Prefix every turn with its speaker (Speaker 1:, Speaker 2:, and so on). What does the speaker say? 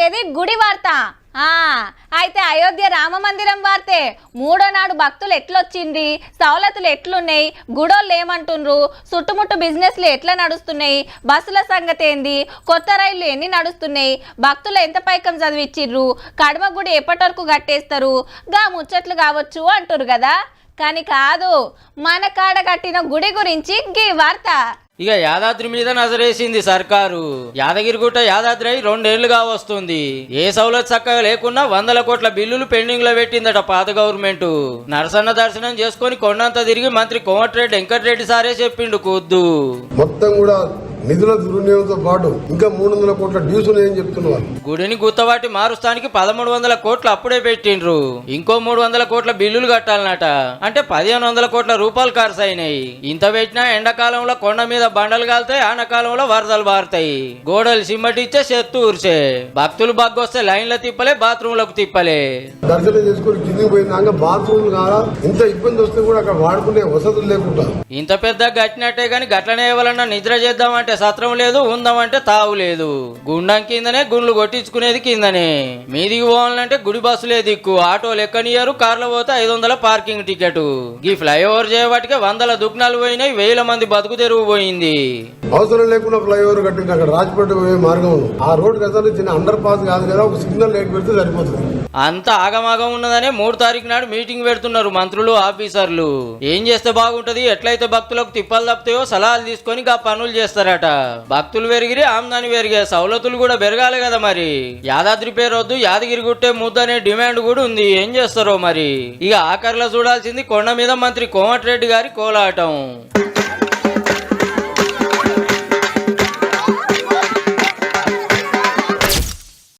Speaker 1: చెప్పేది గుడి వార్త. అయితే అయోధ్య రామ మందిరం వార్తే. మూడో నాడు భక్తులు ఎట్లొచ్చింది, సౌలతులు ఎట్లున్నాయి, గుడోళ్ళు ఏమంటుండ్రు, చుట్టుముట్టు బిజినెస్లు ఎట్లా నడుస్తున్నాయి, బస్సుల సంగతి ఏంది, కొత్త రైళ్లు ఎన్ని నడుస్తున్నాయి, భక్తులు ఎంత పైకం చదివిచ్చిర్రు, కడమ గుడి ఎప్పటి వరకు కట్టేస్తారు, గా ముచ్చట్లు కావచ్చు అంటారు కదా. కానీ కాదు, మన కాడ కట్టిన గుడి గురించి గీ వార్త.
Speaker 2: ఇక యాదాద్రి మీద నజరేసింది సర్కారు. యాదగిరిగుట్ట యాదాద్రి 2 ఏళ్లుగా వస్తుంది. ఏ సౌలత్ చక్కగా లేకున్నా 100 కోట్ల బిల్లులు పెండింగ్ లో పెట్టిందట పాత గవర్నమెంట్. నరసన్న దర్శనం చేసుకుని కొండంత తిరిగి మంత్రి కోమటిరెడ్డి వెంకటరెడ్డి సారే చెప్పిండు కూద్దు.
Speaker 3: మొత్తం కూడా నిధుల దుర్వినియోగంతో పాటు ఇంకా 300 కోట్ల డ్యూస్ ఉన్నాయని చెప్తున్నారు.
Speaker 2: గుడిని గుత్తవాటి మారుస్తానికి 1300 కోట్లు అప్పుడే పెట్టిండ్రు. ఇంకో 300 కోట్ల బిల్లులు కట్టాలన్నట. అంటే 1500 కోట్ల రూపాయలు ఖర్చు అయినాయి. ఇంత పెట్టినా ఎండాకాలంలో కొండ మీద బండలు కాలుతాయి, ఆనకాలంలో వరదలు బారుతాయి. గోడలు సిమ్మటిచ్చే చెత్త ఊర్చే. భక్తులు బగ్గొస్తే లైన్ల తిప్పలే, బాత్రూంలకు తిప్పలే.
Speaker 3: దర్శనం చేసుకుని కిందికి పోయినాక బాత్రూమ్ కాదా ఇంత ఇబ్బంది వస్తే కూడా అక్కడ వాడుకునే వసతులు లేకుండా
Speaker 2: ఇంత పెద్ద గట్టినట్టే గాని గట్లనే ఎవరన్నా నిద్ర చేద్దామంటే సత్రం లేదు, ఉందామంటే తావు లేదు. గుండం కిందనే గుండ్లు కొట్టించుకునేది కిందనే. మీదికి పోవాలంటే గుడి బస్సులే దిక్కు. ఆటోలు ఎక్కనియరు, కార్లో పోతే 500 పార్కింగ్ టికెట్. ఈ ఫ్లైఓవర్ చేయబట్టికే 100 దుగ్నాలు పోయినాయి, 1000 మంది బతుకు తెరువు పోయింది.
Speaker 3: అవసరం లేకుండా ఫ్లైఓవర్ కట్టింది. అక్కడ రాజపేట పోయే మార్గం ఆ రోడ్ కదా చిన్న అండర్ పాస్ కాదు కదా, ఒక సిగ్నల్ లైట్ పెడితే సరిపోతుంది.
Speaker 2: అంత ఆగమాగం ఉన్నదనే 3 తారీఖు నాడు మీటింగ్ పెడుతున్నారు మంత్రులు, ఆఫీసర్లు. ఏం చేస్తే బాగుంటది, ఎట్లయితే భక్తులకు తిప్పలు తప్పుతాయో సలహాలు తీసుకొని గా పనులు చేస్తారట. భక్తులు పెరిగిరి, ఆమ్దాని పెరిగే, సౌలతులు కూడా పెరగాలి కదా. మరి యాదాద్రి పేరు వద్దు, యాదగిరి గుట్టే ముద్దు అనే డిమాండ్ కూడా ఉంది. ఏం చేస్తారో మరి. ఇక ఆఖరిలో చూడాల్సింది కొండ మీద మంత్రి కోమటిరెడ్డి గారి కోలాటం.